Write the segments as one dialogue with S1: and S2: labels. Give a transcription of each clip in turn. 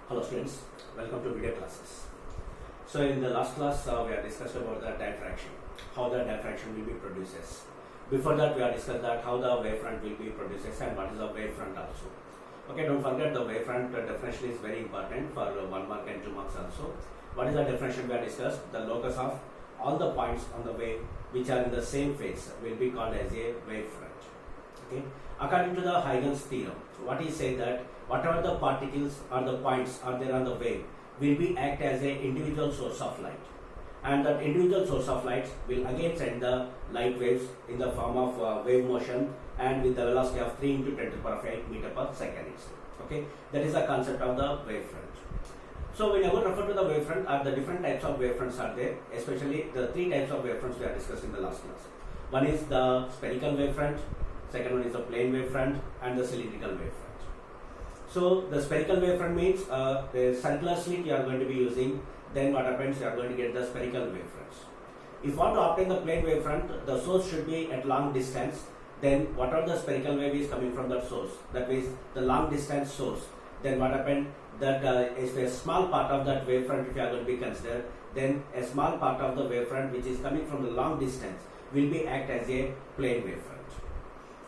S1: Hello students, welcome to video classes. So in the last class we have discussed about the diffraction, how the diffraction will be produces. Before that we have discussed that how the wavefront will be produces and what is the wavefront also. Okay, don't forget the wavefront definition is very important for 1 mark and 2 marks also. What is the definition we have discussed? The locus of all the points on the wave which are in the same phase will be called as a wavefront. Okay, according to the Huygens theorem, what he said that whatever the particles or the points are there on the wave will be act as a individual source of light, and that individual source of light will again send the light waves in the form of wave motion and with the velocity of 3 into 10 to the power of 8 meter per second itself. Okay, that is the concept of the wavefront. So when you go refer to the wavefront, the different types of wavefronts are there, especially the 3 types of wavefronts we are discussed in the last class. One is the spherical wavefront, second one is the plane wavefront, and the cylindrical wavefront. So the spherical wavefront means the circular slit you are going to be using, then what happens, you are going to get the spherical wavefronts. If you want to obtain the plane wavefront, the source should be at long distance, then whatever the spherical wave is coming from that source, that is the long distance source, then what happened, that if a small part of that wavefront if you are going to be considered, then a small part of the wavefront which is coming from the long distance will be act as a plane wavefront.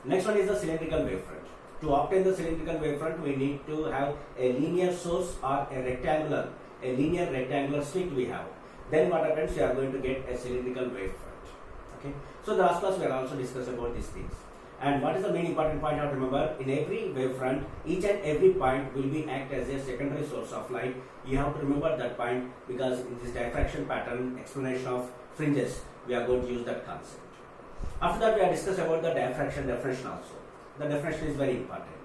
S1: Next one is the cylindrical wavefront. To obtain the cylindrical wavefront, we need to have a linear source or a linear rectangular slit we have. Then what happens, we are going to get a cylindrical wavefront. Okay. So the last class we are also discussed about these things. And what is the main important point you have to remember? In every wavefront, each and every point will be act as a secondary source of light. You have to remember that point because in this diffraction pattern explanation of fringes, we are going to use that concept. After that, we have discussed about the diffraction definition also. The definition is very important.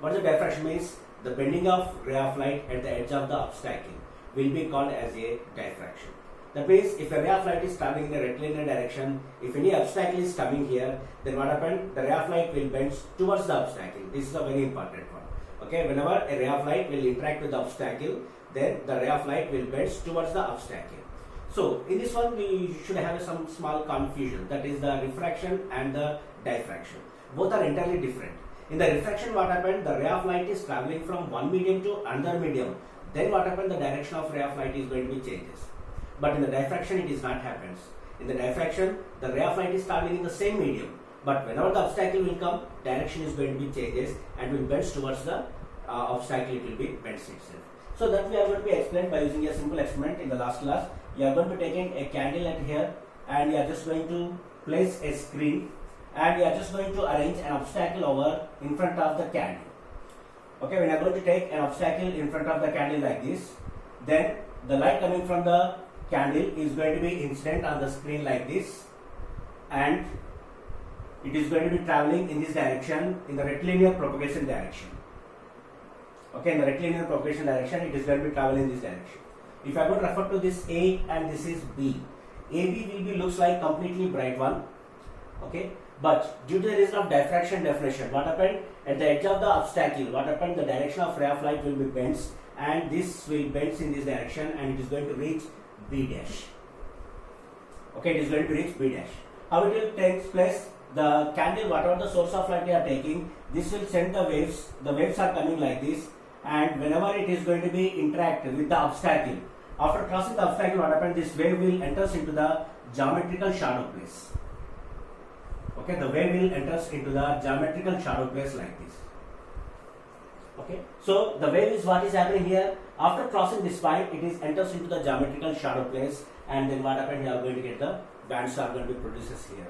S1: What the diffraction means? The bending of ray of light at the edge of the obstacle will be called as a diffraction. That means if a ray of light is traveling in a rectilinear direction, if any obstacle is coming here, then what happens? The ray of light will bend towards the obstacle. This is a very important one. Okay, whenever a ray of light will interact with the obstacle, then the ray of light will bend towards the obstacle. So in this one we should have some small confusion, that is the refraction and the diffraction. Both are entirely different. In the refraction, what happened? The ray of light is traveling from one medium to another medium. Then what happened? The direction of ray of light is going to be changes. But in the diffraction, it is not happens. In the diffraction, the ray of light is traveling in the same medium. But whenever the obstacle will come, direction is going to be changes and will bend towards the obstacle. It will be bends itself. So that we are going to be explained by using a simple experiment in the last class. You are going to be taking a candle at here, and you are just going to place a screen, and we are just going to arrange an obstacle over in front of the candle. Okay, when I am going to take an obstacle in front of the candle like this, then the light coming from the candle is going to be incident on the screen like this, and it is going to be traveling in this direction, in the rectilinear propagation direction. Okay, in the rectilinear propagation direction, it is going to be traveling in this direction. If I would refer to this A and this is B, AB will be looks like completely bright one. Okay. But due to the reason of diffraction definition, what happened? At the edge of the obstacle, what happened? The direction of ray of light will be bent, and this will bend in this direction, and it is going to reach B dash. Okay, it is going to reach B dash. How it will take place? The candle, whatever the source of light we are taking, this will send the waves. The waves are coming like this, and whenever it is going to be interact with the obstacle, after crossing the obstacle, what happened? This wave will enters into the geometrical shadow place. Okay, the wave will enters into the geometrical shadow place like this. Okay, so the wave is what is happening here. After crossing this point, it is enters into the geometrical shadow place, and then what happened? You are going to get the bands are going to be produced here.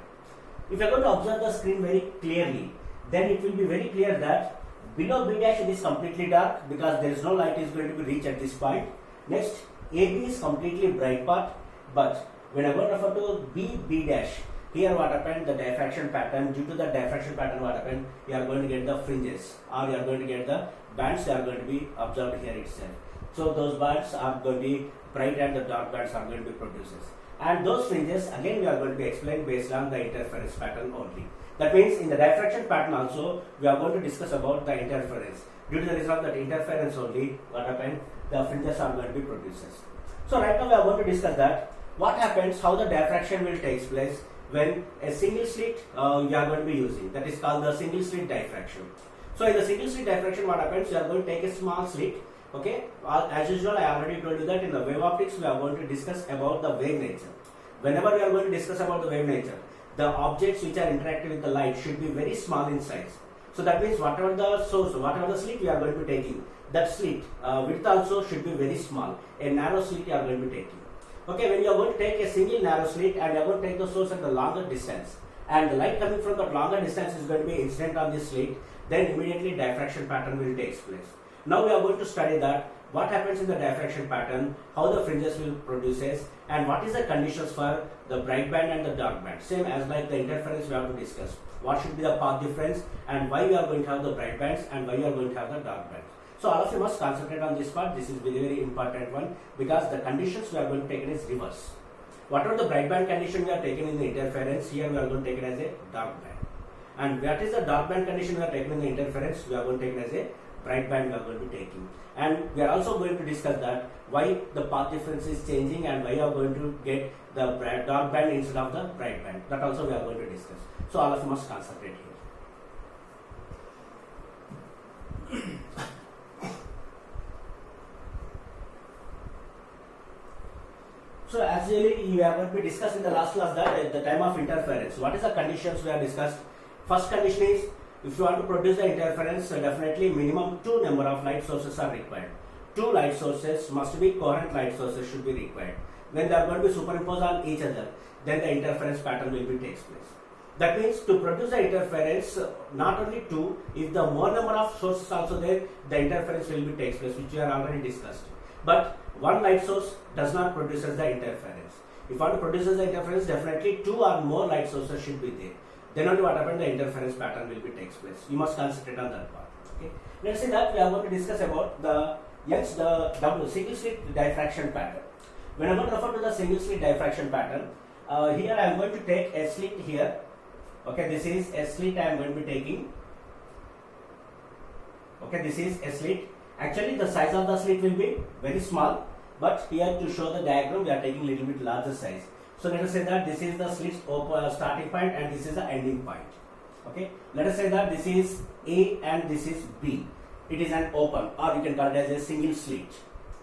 S1: If you are going to observe the screen very clearly, then it will be very clear that below B dash it is completely dark because there is no light is going to be reached at this point. Next, AB is completely bright part, but when I go to refer to B dash, here what happened? The diffraction pattern, due to the diffraction pattern what happened? You are going to get the fringes, or you are going to get the bands are going to be observed here itself. So those bands are going to be bright and the dark bands are going to be produced. And those fringes again we are going to be explained based on the interference pattern only. That means in the diffraction pattern also we are going to discuss about the interference. Due to the result of that interference only, what happened? The fringes are going to be produced. So right now we are going to discuss that what happens, how the diffraction will take place when a single slit you are going to be using, that is called the single slit diffraction. So in the single slit diffraction, what happens? You are going to take a small slit Okay, as usual, I already told you that in the wave optics we are going to discuss about the wave nature. Whenever we are going to discuss about the wave nature, the objects which are interacting with the light should be very small in size. So that means whatever the source, whatever the slit we are going to be taking, that slit width also should be very small. A narrow slit you are going to be taking. Okay, when you are going to take a single narrow slit and you are going to take the source at the longer distance, and the light coming from the longer distance is going to be incident on this slit, then immediately diffraction pattern will take place. Now we are going to study that what happens in the diffraction pattern, how the fringes will produces, and what is the conditions for the bright band and the dark band. Same as like the interference we have to discuss. What should be the path difference and why we are going to have the bright bands and why we are going to have the dark bands. So all of you must concentrate on this part. This is very important one because the conditions we are going to take it is reverse. Whatever the bright band condition we are taking in the interference, here we are going to take it as a dark band. And what is the dark band condition we are taking in the interference, we are going to take it as a bright band we are going to be taking. And we are also going to discuss that why the path difference is changing and why you are going to get the dark band instead of the bright band. That also we are going to discuss. So all of you must concentrate here. So actually we are going to be discussed in the last class that at the time of interference, what is the conditions we have discussed. First condition is, if you want to produce the interference, definitely minimum 2 number of light sources are required. 2 light sources must be coherent light sources should be required. When they are going to be superimposed on each other, then the interference pattern will be takes place. That means to produce the interference, not only 2, if the more number of sources also there, the interference will be takes place, which we are already discussed. But 1 light source does not produce the interference. If you want to produce the interference, definitely 2 or more light sources should be there. Then only what happens, the interference pattern will be takes place. You must concentrate on that part. Okay. Let's see that we are going to discuss about the single slit diffraction pattern. When I am going to refer to the single slit diffraction pattern, here I am going to take a slit here. Okay, this is a slit I am going to be taking. Okay, this is a slit. Actually, the size of the slit will be very small, but here to show the diagram, we are taking little bit larger size. So let us say that this is the slit starting point and this is the ending point. Okay, let us say that this is A and this is B. It is an open, or you can call it as a single slit.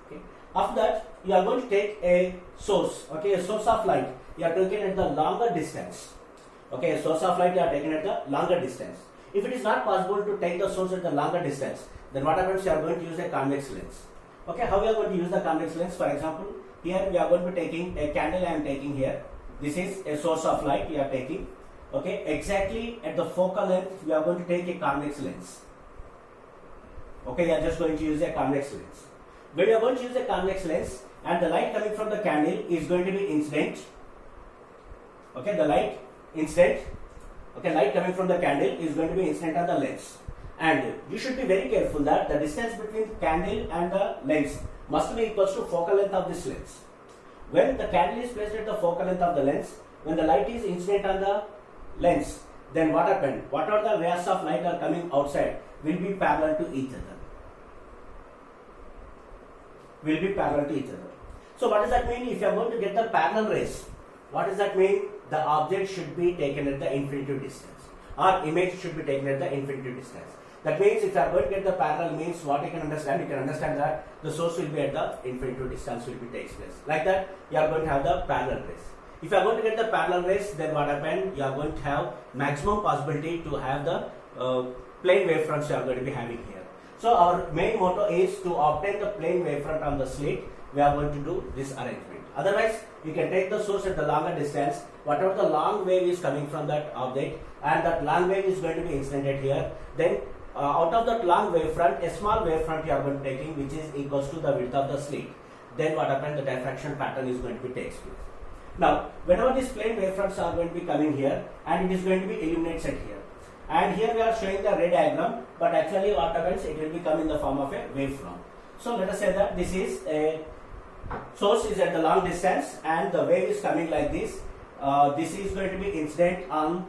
S1: Okay. After that, you are going to take a source. Okay, a source of light. You are taking at the longer distance. Okay, a source of light you are taking at the longer distance. If it is not possible to take the source at the longer distance, then what happens? You are going to use a convex lens. Okay, how we are going to use the convex lens? For example, here we are going to be taking a candle I am taking here. This is a source of light we are taking. Okay, exactly at the focal length we are going to take a convex lens. Okay, we are just going to use a convex lens. When you are going to use a convex lens and the light coming from the candle is going to be incident. Okay, the light incident. Okay, light coming from the candle is going to be incident on the lens. And you should be very careful that the distance between candle and the lens must be equal to focal length of this lens. When the candle is placed at the focal length of the lens, when the light is incident on the lens, then what happened? What are the rays of light are coming outside will be parallel to each other. Will be parallel to each other. So what does that mean? If you are going to get the parallel rays, what does that mean? The object should be taken at the infinitive distance, or image should be taken at the infinitive distance. That means if you are going to get the parallel means what you can understand that the source will be at the infinitive distance will be takes place. Like that, you are going to have the parallel rays. If you are going to get the parallel rays, then what happens? You are going to have maximum possibility to have the plane wavefronts you are going to be having here. So our main motto is to obtain the plane wavefront on the slit. We are going to do this arrangement. Otherwise, you can take the source at the longer distance, whatever the long wave is coming from that object, and that long wave is going to be incidented here. Then out of that long wavefront, a small wavefront you are going to be taking, which is equals to the width of the slit. Then what happens? The diffraction pattern is going to be takes place. Now, whenever these plane wavefronts are going to be coming here, and it is going to be illuminated here. And here we are showing the ray diagram, but actually what happens? It will become in the form of a wavefront. So let us say that this is a source is at the long distance, and the wave is coming like this. This is going to be incident on.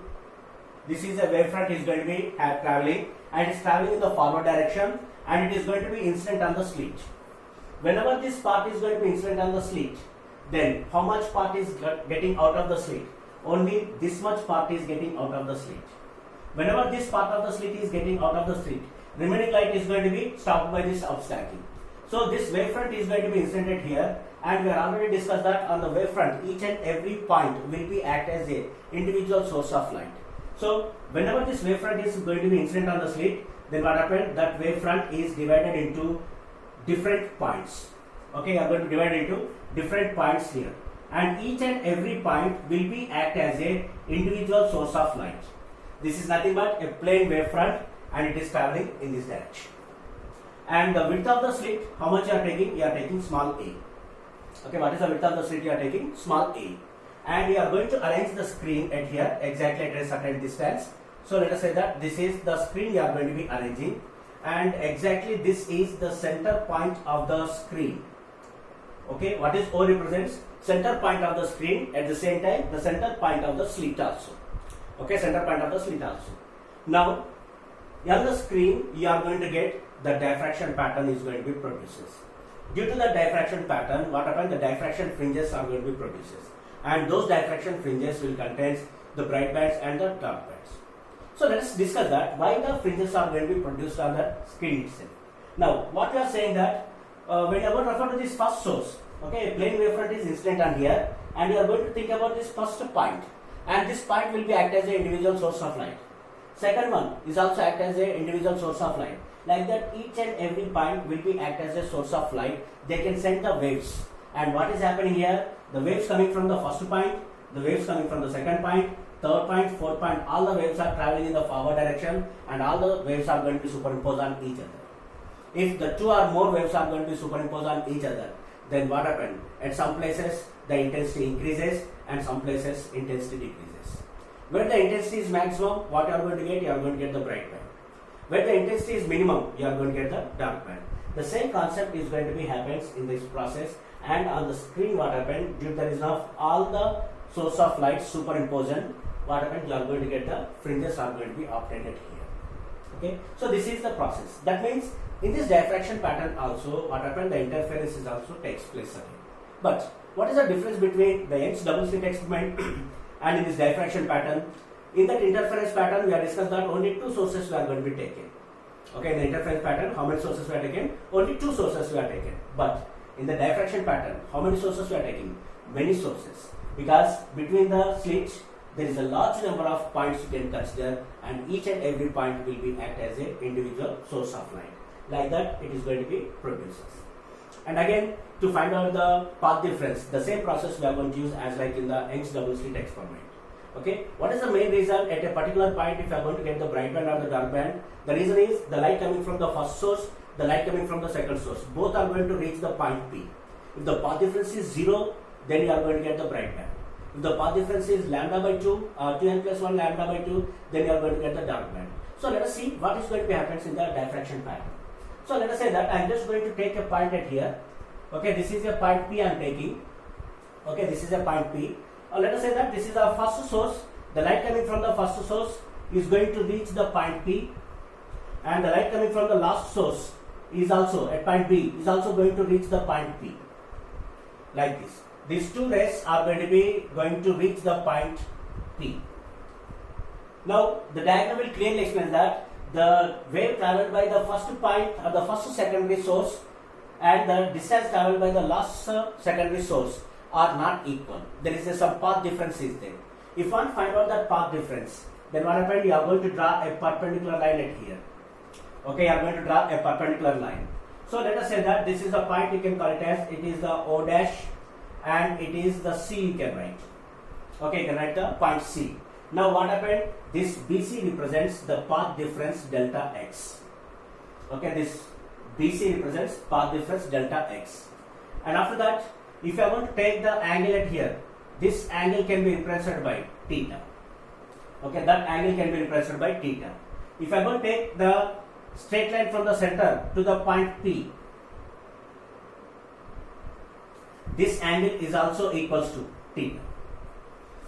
S1: This is a wavefront is going to be traveling, and it is traveling in the forward direction, and it is going to be incident on the slit. Whenever this part is going to be incident on the slit, then how much part is getting out of the slit? Only this much part is getting out of the slit. Whenever this part of the slit is getting out of the slit, remaining light is going to be stopped by this outstacking. So this wavefront is going to be instanted here, and we have already discussed that on the wavefront each and every point will be act as a individual source of light. So whenever this wavefront is going to be incident on the slit, then what happened, that wavefront is divided into different points. Okay, you are going to divide into different points here, and each and every point will be act as a individual source of light. This is nothing but a plain wavefront, and it is traveling in this direction. And the width of the slit, how much you are taking? You are taking small a. Okay, what is the width of the slit? You are taking small a. And you are going to arrange the screen at here exactly at a certain distance. So let us say that this is the screen you are going to be arranging, and exactly this is the center point of the screen. Okay, what is O represents? Center point of the screen, at the same time the center point of the slit also. Okay, center point of the slit also. Now on the screen you are going to get the diffraction pattern is going to be produces. Due to the diffraction pattern, what happens? The diffraction fringes are going to be produces, and those diffraction fringes will contain the bright bands and the dark bands. So let us discuss that why the fringes are going to be produced on the screen itself. Now what we are saying that when you are going to refer to this first source, okay, plain wavefront is incident on here, and you are going to think about this first point, and this point will be act as an individual source of light. Second one is also act as an individual source of light. Like that, each and every point will be act as a source of light. They can send the waves. And what is happening here? The waves coming from the first point, the waves coming from the second point, third point, fourth point, all the waves are traveling in the forward direction, and all the waves are going to be superimposed on each other. If the two or more waves are going to be superimposed on each other, then what happens? At some places the intensity increases, and some places intensity decreases. Where the intensity is maximum, what you are going to get? You are going to get the bright band. Where the intensity is minimum, you are going to get the dark band. The same concept is going to be happens in this process, and on the screen what happens, due there is now all the source of light superimposition, what happens? You are going to get the fringes are going to be obtained here. Okay, so this is the process. That means in this diffraction pattern also, what happens? The interference is also takes place again. But what is the difference between the Young's double slit experiment and in this diffraction pattern? In that interference pattern, we have discussed that only two sources were going to be taken. Okay, in the interference pattern, how many sources were taken? Only two sources were taken. But in the diffraction pattern, how many sources were taken? Many sources. Because between the slits, there is a large number of points you can consider, and each and every point will be act as an individual source of light. Like that, it is going to be produces. And again, to find out the path difference, the same process we are going to use as like in the Young's double slit experiment. Okay, what is the main reason at a particular point if you are going to get the bright band or the dark band? The reason is the light coming from the first source, the light coming from the second source. Both are going to reach the point P. If the path difference is 0, then you are going to get the bright band. If the path difference is lambda by 2 or 2n plus 1 lambda by 2, then you are going to get the dark band. So let us see what is going to be happens in the diffraction pattern. So let us say that I am just going to take a point at here. Okay, this is a point P I am taking. Okay, this is a point P. Let us say that this is our first source. The light coming from the first source is going to reach the point P, and the light coming from the last source is also at point B is also going to reach the point P. Like this. These two rays are going to reach the point P. Now the diagram will clearly explain that the wave traveled by the first point or the first secondary source and the distance traveled by the last secondary source are not equal. There is some path difference is there. If one find out that path difference, then what happens? You are going to draw a perpendicular line at here. Okay, you are going to draw a perpendicular line. So let us say that this is a point, you can call it as it is the O dash, and it is the C you can write. Okay, you can write the point C. Now what happened? This BC represents the path difference delta x. Okay, this BC represents path difference delta x. And after that, if I want to take the angle at here, this angle can be represented by theta. Okay, that angle can be represented by theta. If I want to take the straight line from the center to the point P, this angle is also equals to theta.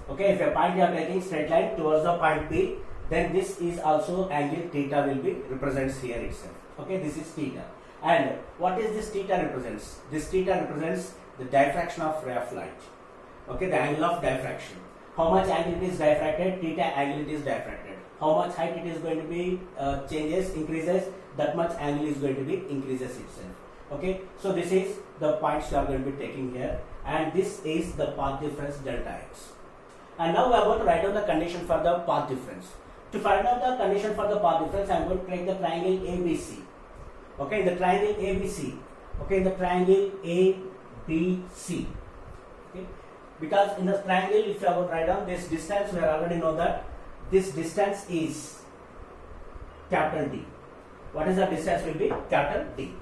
S1: Okay, if a point you are taking straight line towards the point P, then this is also angle theta will be represents here itself. Okay, this is theta. And what is this theta represents? This theta represents the diffraction of ray of light. Okay, the angle of diffraction. How much angle it is diffracted? Theta angle it is diffracted. How much height it is going to be changes, increases, that much angle is going to be increases itself. Okay, so this is the points you are going to be taking here, and this is the path difference delta x. And now we are going to write down the condition for the path difference. To find out the condition for the path difference, I am going to take the triangle ABC. Okay, the triangle ABC. Okay, the triangle ABC. Okay, because in the triangle, if you are going to write down this distance, we already know that this distance is capital D. What is the distance will be capital D.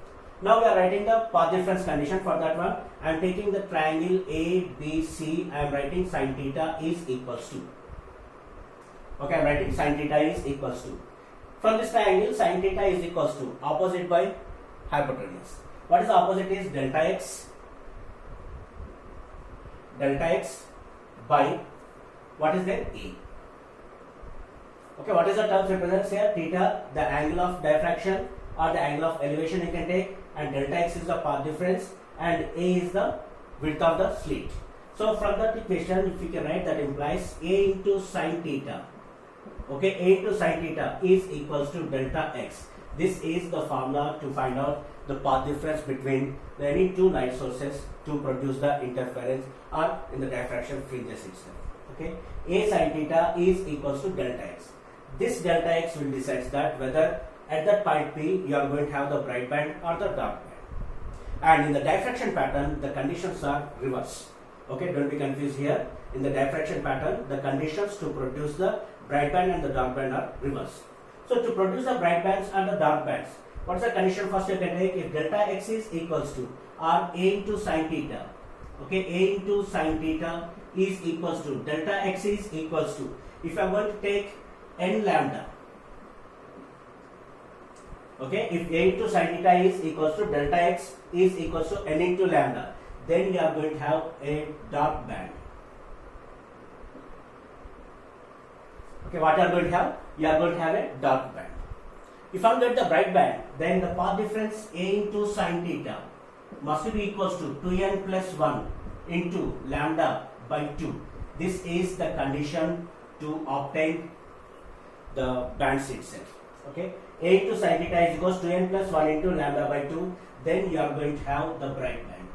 S1: Now we are writing the path difference condition. For that one, I am taking the triangle ABC. I am writing sin theta is equals to. Okay, I am writing sin theta is equals to. From this triangle, sin theta is equals to opposite by hypotenuse. What is the opposite is delta x. Delta x by what is that? A. Okay, what is the terms represents here? Theta, the angle of diffraction or the angle of elevation you can take, and delta x is the path difference, and A is the width of the slit. So from that equation, if you can write, that implies A into sin theta. Okay, A into sin theta is equals to delta x. This is the formula to find out the path difference between any two light sources to produce the interference or in the diffraction fringes itself. Okay, A sin theta is equals to delta x. This delta x will decide that whether at that point P you are going to have the bright band or the dark band. And in the diffraction pattern, the conditions are reverse. Okay, don't be confused here. In the diffraction pattern, the conditions to produce the bright band and the dark band are reverse. So to produce the bright bands and the dark bands, what is the condition? First you can take, if delta x is equals to or A into sin theta. Okay, A into sin theta is equals to delta x is equals to, if I am going to take n lambda. Okay, if A into sin theta is equals to delta x is equals to n into lambda, then you are going to have a dark band. Okay, what you are going to have? You are going to have a dark band. If I get the bright band, then the path difference A into sin theta must be equals to 2n plus 1 into lambda by 2. This is the condition to obtain the bands itself. Okay, A into sin theta is equals to 2n plus 1 into lambda by 2. Then you are going to have the bright band.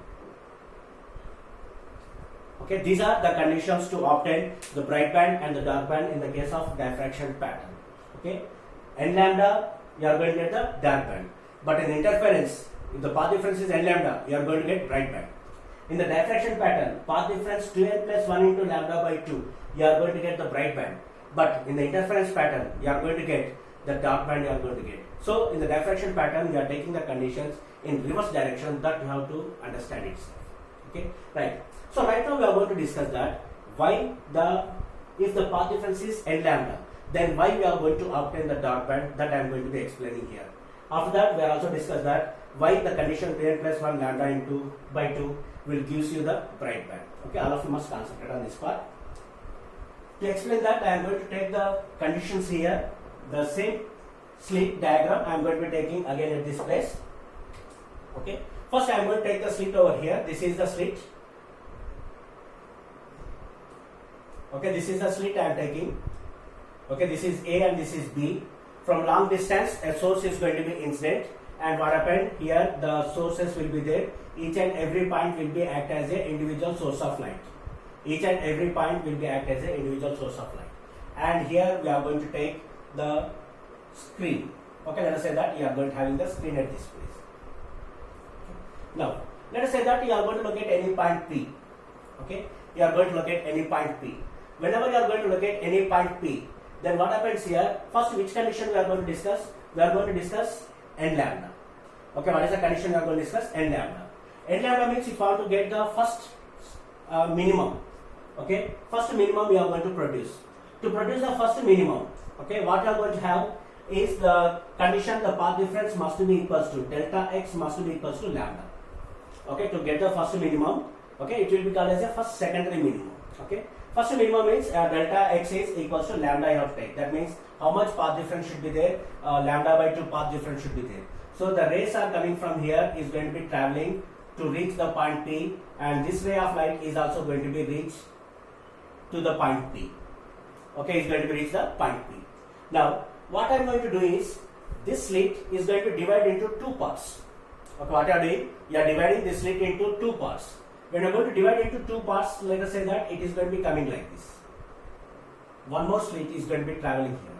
S1: Okay, these are the conditions to obtain the bright band and the dark band in the case of diffraction pattern. Okay, n lambda you are going to get the dark band, but in interference, if the path difference is n lambda, you are going to get bright band. In the diffraction pattern, path difference 2n plus 1 into lambda by 2, you are going to get the bright band, but in the interference pattern, you are going to get the dark band. You are going to get. So in the diffraction pattern, you are taking the conditions in reverse direction, that you have to understand itself. Okay, right. So right now we are going to discuss that why if the path difference is n lambda, then why we are going to obtain the dark band, that I am going to be explaining here. After that, we are also discuss that why the condition 2n plus 1 lambda into by 2 will gives you the bright band. Okay, all of you must concentrate on this part. To explain that, I am going to take the conditions here, the same slit diagram I am going to be taking again at this place. Okay, first I am going to take the slit over here. This is the slit. Okay, this is the slit I am taking. Okay, this is A and this is B. From long distance, a source is going to be incident, and what happened here, the sources will be there. Each and every point will be act as an individual source of light. Each and every point will be act as an individual source of light. And here we are going to take the screen. Okay, let us say that you are going to having the screen at this place. Now, let us say that you are going to locate any point P. Okay, you are going to locate any point P. Whenever you are going to locate any point P, then what happens here? First, which condition we are going to discuss? We are going to discuss n lambda. Okay, what is the condition we are going to discuss? N lambda. N lambda means if you want to get the first minimum. Okay, first minimum we are going to produce. To produce the first minimum, okay, what you are going to have is the condition, the path difference must be equals to delta x must be equals to lambda. Okay, to get the first minimum, okay, it will be called as a first secondary minimum. Okay, first minimum means delta x is equals to lambda I have to take. That means how much path difference should be there? Lambda by 2 path difference should be there. So the rays are coming from here is going to be traveling to reach the point P, and this ray of light is also going to be reached to the point P. Okay, it's going to be reach the point P. Now, what I am going to do is, this slit is going to divide into two parts. Okay, what you are doing? You are dividing this slit into two parts. When you are going to divide into two parts, let us say that it is going to be coming like this. One more slit is going to be traveling here.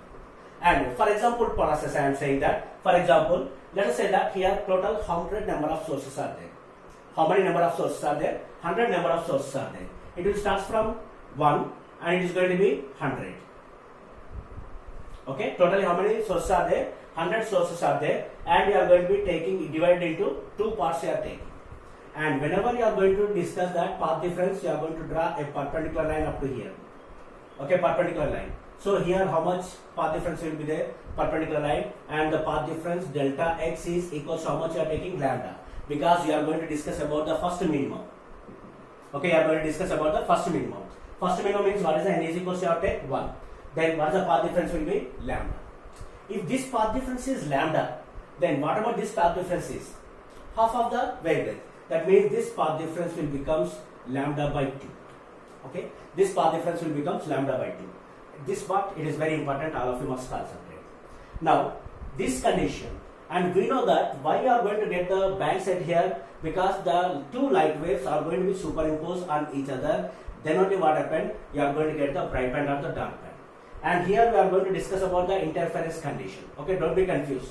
S1: And for example process, I am saying that, for example, let us say that here total 100 number of sources are there. How many number of sources are there? 100 number of sources are there. It will start from 1 and it is going to be 100. Okay, totally how many sources are there? 100 sources are there, and you are going to be taking, divided into two parts you are taking. And whenever you are going to discuss that path difference, you are going to draw a perpendicular line up to here. Okay, perpendicular line. So here how much path difference will be there? Perpendicular line, and the path difference delta x is equals to how much you are taking? Lambda. Because you are going to discuss about the first minimum. Okay, you are going to discuss about the first minimum. First minimum means what is the n is equals to you have to take 1. Then what is the path difference will be? Lambda. If this path difference is lambda, then what about this path difference is? Half of the wavelength. That means this path difference will becomes lambda by 2. Okay, this path difference will becomes lambda by 2. This part, it is very important, all of you must concentrate. Now, this condition, and we know that why you are going to get the band set here, because the two light waves are going to be superimposed on each other. Then only what happened, you are going to get the bright band or the dark band. And here we are going to discuss about the interference condition. Okay, don't be confused.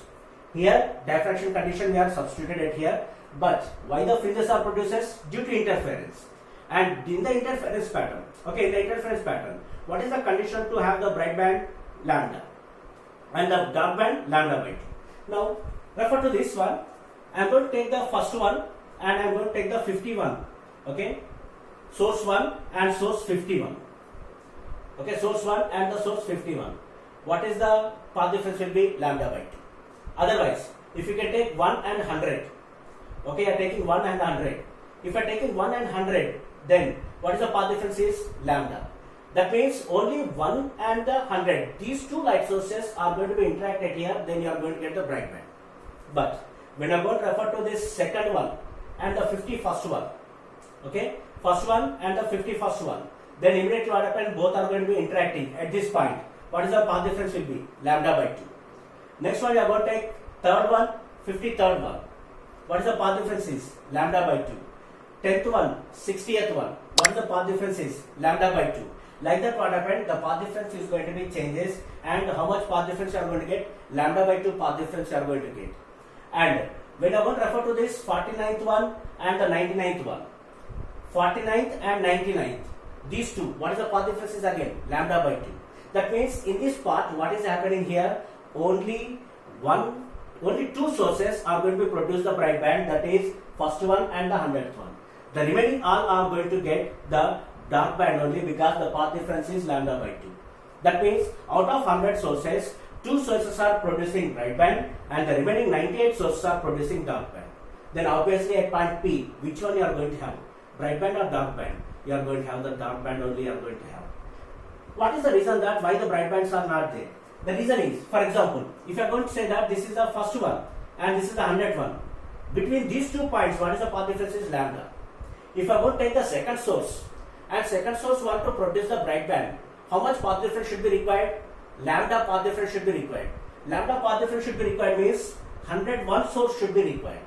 S1: Here, diffraction condition we are substituted it here, but why the fringes are produced? Due to interference. And in the interference pattern, okay, in the interference pattern, what is the condition to have the bright band? Lambda. And the dark band? Lambda by 2. Now, refer to this one. I am going to take the first one and I am going to take the 51. Okay, source 1 and source 51. Okay, source 1 and the source 51. What is the path difference will be? Lambda by 2. Otherwise, if you can take 1 and 100, okay, you are taking 1 and 100. If you are taking 1 and 100, then what is the path difference is? Lambda. That means only 1 and the 100, these two light sources are going to be interacted here, then you are going to get the bright band. But when you are going to refer to this second one and the 51st one, okay, first one and the 51st one, then immediately what happens, both are going to be interacting at this point. What is the path difference will be? Lambda by 2. Next one you are going to take third one, 53rd one. What is the path difference is? Lambda by 2. 10th one, 60th one. What is the path difference is? Lambda by 2. Like that what happened, the path difference is going to be changes, and how much path difference you are going to get? Lambda by 2 path difference you are going to get. And when you are going to refer to this 49th one and the 99th one, 49th and 99th, these two, what is the path difference is again? Lambda by 2. That means in this part, what is happening here? Only two sources are going to produce the bright band, that is first one and the 100th one. The remaining all are going to get the dark band only, because the path difference is lambda by 2. That means out of 100 sources, 2 sources are producing bright band and the remaining 98 sources are producing dark band. Then obviously at point P, which one you are going to have? Bright band or dark band? You are going to have the dark band only you are going to have. What is the reason that why the bright bands are not there? The reason is, for example, if you are going to say that this is the first one and this is the 100th one, between these 2 points, what is the path difference is lambda. If I go take the second source and second source want to produce the bright band, how much path difference should be required? Lambda path difference should be required. Lambda path difference should be required means 101 source should be required.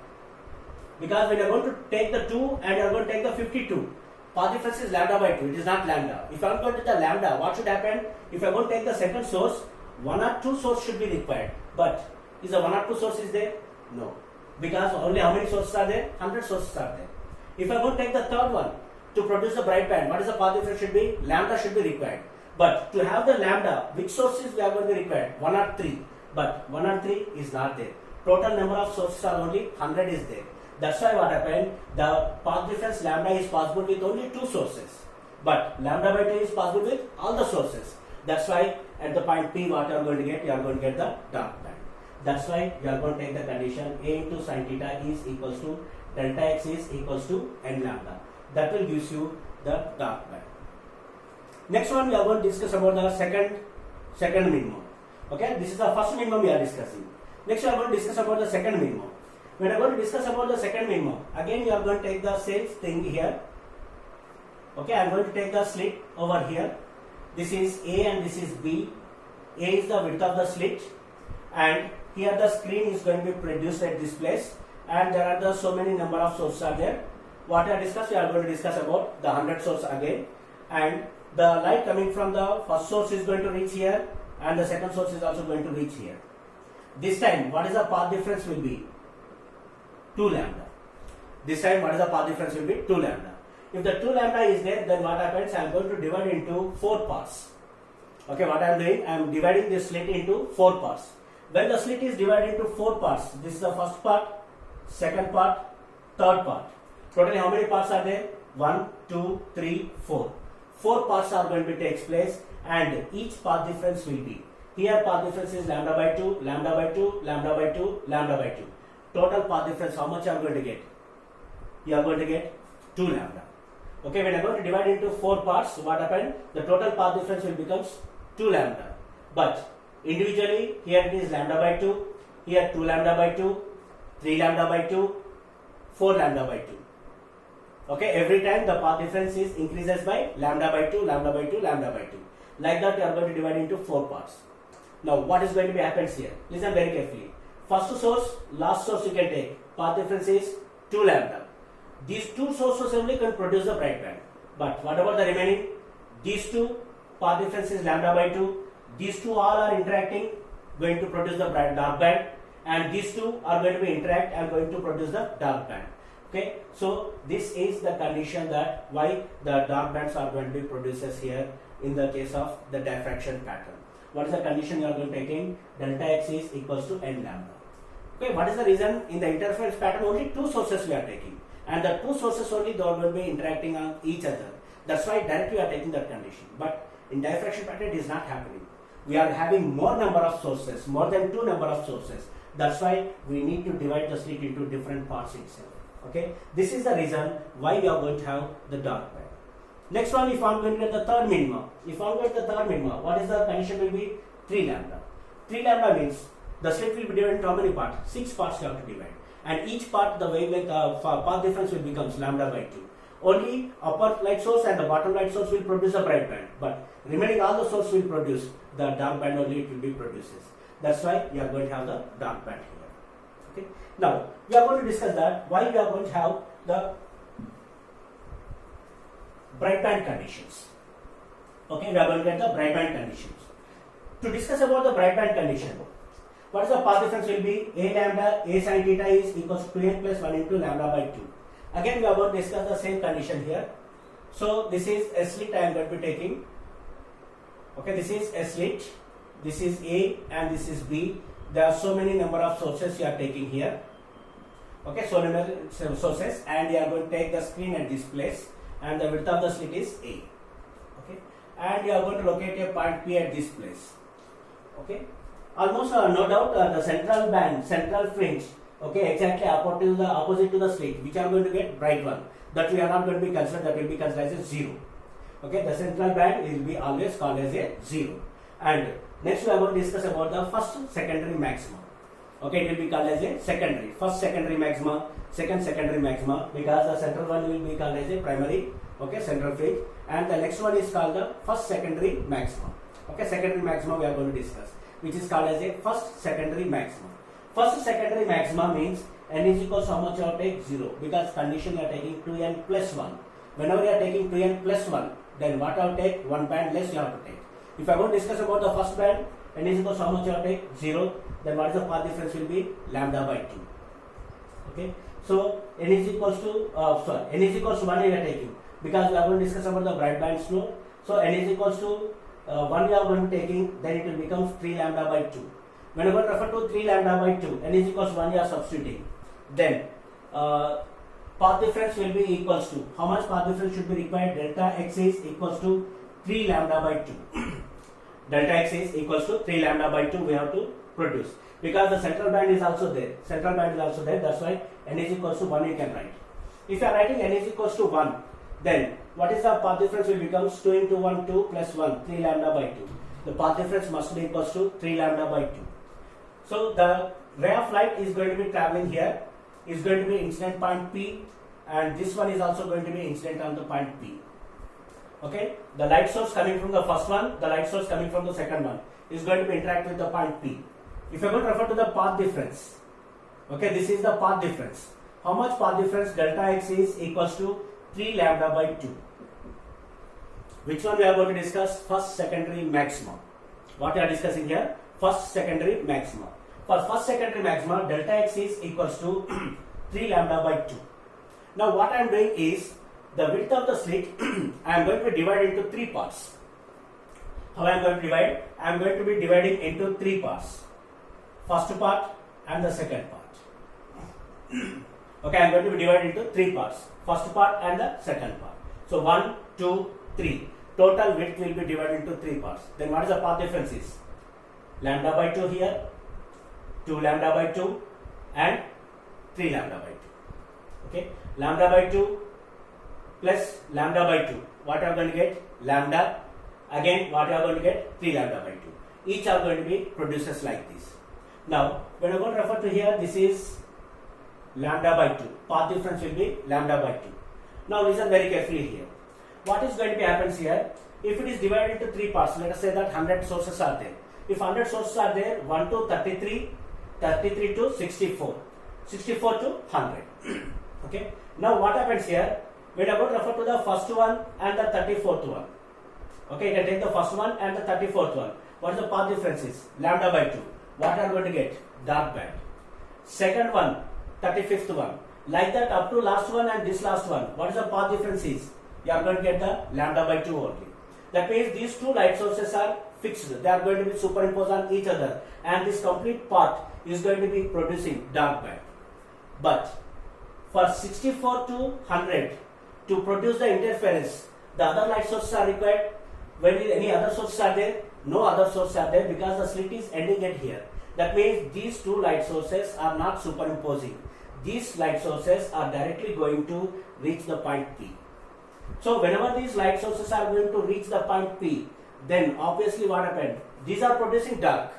S1: Because when you are going to take the 2 and you are going to take the 52, path difference is lambda by 2, it is not lambda. If I am going to the lambda, what should happen? If I am going to take the second source, 1 or 2 source should be required. But is the 1 or 2 source is there? No. Because only how many sources are there? 100 sources are there. If I am going to take the third one to produce the bright band, what is the path difference should be? Lambda should be required. But to have the lambda, which sources we are going to be required? 1 or 3. But 1 or 3 is not there. Total number of sources are only 100 is there. That's why what happened, the path difference lambda is possible with only 2 sources. But lambda by 2 is possible with all the sources. That's why at the point P what you are going to get? You are going to get the dark band. That's why you are going to take the condition A into sin theta is equals to delta x is equals to n lambda. That will gives you the dark band. Next one we are going to discuss about the second minimum. Okay, this is the first minimum we are discussing. Next we are going to discuss about the second minimum. When I am going to discuss about the second minimum, again we are going to take the same thing here. Okay, I am going to take the slit over here. This is A and this is B. A is the width of the slit, and here the screen is going to be produced at this place, and there are the so many number of sources are there. What I discussed, we are going to discuss about the 100 source again, and the light coming from the first source is going to reach here, and the second source is also going to reach here. This time, what is the path difference will be 2 lambda. This time, what is the path difference will be 2 lambda. If the 2 lambda is there, then what happens? I am going to divide into 4 parts. Okay, what I am doing? I am dividing this slit into 4 parts. When the slit is divided into 4 parts, this is the first part, second part, third part. Totally, how many parts are there? 1, 2, 3, 4. 4 parts are going to take place, and each path difference will be. Here, path difference is lambda by 2, lambda by 2, lambda by 2, lambda by 2. Total path difference, how much I am going to get? You are going to get 2 lambda. Okay, when I am going to divide into 4 parts, what happened? The total path difference will becomes 2 lambda. But individually, here it is lambda by 2, here 2 lambda by 2, 3 lambda by 2, 4 lambda by 2. Okay, every time the path difference is increases by lambda by 2, lambda by 2, lambda by 2. Like that, you are going to divide into 4 parts. Now, what is going to be happens here? Listen very carefully. First source, last source you can take. Path difference is 2 lambda. These 2 sources only can produce the bright band. But what about the remaining? These 2, path difference is lambda by 2. These 2 all are interacting, going to produce the dark band. And these 2 are going to be interact and going to produce the dark band. Okay, so this is the condition that why the dark bands are going to be produced here in the case of the diffraction pattern. What is the condition you are going to take in? Delta x is equals to n lambda. Okay, what is the reason? In the interference pattern only 2 sources we are taking, and the 2 sources only they are going to be interacting on each other. That's why directly we are taking that condition. But in diffraction pattern it is not happening. We are having more number of sources, more than 2 number of sources. That's why we need to divide the slit into different parts itself. Okay, this is the reason why we are going to have the dark band. Next one, if I am going to get the third minima, what is the condition will be 3 lambda. 3 lambda means the slit will be divided into how many parts? 6 parts you have to divide, and each part the wavelength path difference will becomes lambda by 2. Only upper light source and the bottom light source will produce a bright band, but remaining all the source will produce the dark band only it will be produces. That's why we are going to have the dark band here. Okay. Now we are going to discuss that why we are going to have the bright band conditions. Okay, we are going to get the bright band conditions. To discuss about the bright band condition, what is the path difference will be? A lambda, A sin theta is equals to 2n plus 1 into lambda by 2. Again, we are going to discuss the same condition here. So this is a slit I am going to be taking. Okay, this is a slit. This is A and this is B. There are so many number of sources you are taking here. Okay, so many sources, and you are going to take the screen at this place, and the width of the slit is A. Okay, and you are going to locate a point P at this place. Okay, almost no doubt the central band, central fringe. Okay, exactly opposite to the slit, which are going to get bright one. That we are not going to be considered. That will be considered as a 0. Okay, the central band will be always called as a 0. And next we are going to discuss about the first secondary maxima. Okay, it will be called as a secondary. First secondary maxima, second secondary maxima, because the central one will be called as a primary. Okay, central fringe, and the next one is called the first secondary maxima. Okay, secondary maxima we are going to discuss, which is called as a first secondary maxima. First secondary maxima means n is equals to how much you have to take? 0, because condition you are taking 2n plus 1. Whenever you are taking 2n plus 1, then what you have to take? 1 band less you have to take. If I want to discuss about the first band, n is equals to how much you have to take? 0. Then what is the path difference will be? Lambda by 2. Okay. So n is equals to n is equals to 1 we are taking, because we are going to discuss about the bright bands now. So n is equals to 1 we are going to taking, then it will become 3 lambda by 2. When you are going to refer to 3 lambda by 2, n is equals to 1 you are substituting. Then path difference will be equals to, how much path difference should be required? Delta x is equals to 3 lambda by 2. Delta x is equals to 3 lambda by 2 we have to produce, because the central band is also there. Central band is also there. That's why n is equals to 1 you can write. If you are writing n is equals to 1, then what is the path difference will becomes 2 into 1, 2 plus 1, 3 lambda by 2. The path difference must be equals to 3 lambda by 2. So the ray of light is going to be traveling here, is going to be incident point P, and this one is also going to be incident on the point P. Okay, the light source coming from the first one, the light source coming from the second one is going to be interact with the point P. If you are going to refer to the path difference, Okay, this is the path difference. How much path difference? Delta x is equals to 3 lambda by 2. Which one we are going to discuss? First secondary maximum. What we are discussing here? First secondary maximum. For first secondary maximum, delta x is equals to 3 lambda by 2. Now what I am doing is, the width of the slit I am going to divide into 3 parts. How I am going to divide? I am going to be dividing into 3 parts. First part and the second part. Okay, I am going to be divided into 3 parts. First part and the second part. So 1, 2, 3. Total width will be divided into 3 parts. Then what is the path difference is? Lambda by 2 here, 2 lambda by 2 and 3 lambda by 2. Okay, lambda by 2 plus lambda by 2. What are you going to get? Lambda. Again, what you are going to get? 3 lambda by 2. Each are going to be produces like this. Now, when I am going to refer to here, this is lambda by 2. Path difference will be lambda by 2. Now, listen very carefully here. What is going to be happens here? If it is divided into 3 parts, let us say that 100 sources are there. If 100 sources are there, 1 to 33, 33 to 64, 64 to 100. Okay. Now, what happens here? When I am going to refer to the first one and the 34th one. Okay, you can take the first one and the 34th one. What is the path difference is? Lambda by 2. What are you going to get? Dark band. Second one, 35th one. Like that up to last one and this last one. What is the path difference is? You are going to get the lambda by 2 only. That means these 2 light sources are fixed. They are going to be superimposed on each other. And this complete path is going to be producing dark band. But for 64 to 100 to produce the interference, the other light sources are required. When any other sources are there? No other sources are there because the slit is ending at here. That means these 2 light sources are not superimposing. These light sources are directly going to reach the point P. So whenever these light sources are going to reach the point P, then obviously what happened? These are producing dark,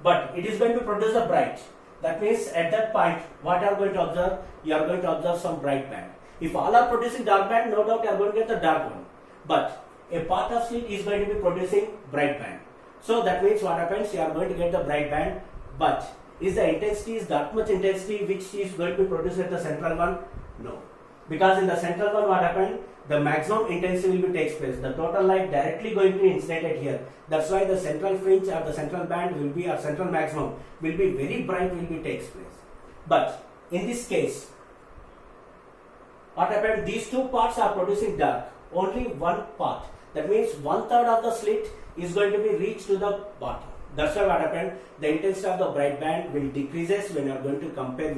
S1: but it is going to produce a bright. That means at that point, what you are going to observe? You are going to observe some bright band. If all are producing dark band, no doubt you are going to get the dark one. But a part of slit is going to be producing bright band. So that means what happens? You are going to get the bright band, but is the intensity is that much intensity which is going to be produced at the central one? No. Because in the central one, what happened? The maximum intensity will be takes place. The total light directly going to be incident here. That's why the central fringe or the central band will be, or central maximum will be very bright, will be takes place. But in this case, what happened? These 2 parts are producing dark. Only one part. That means 1/3 of the slit is going to be reached to the bottom. That's why what happened? The intensity of the bright band will decreases when you are going to compare with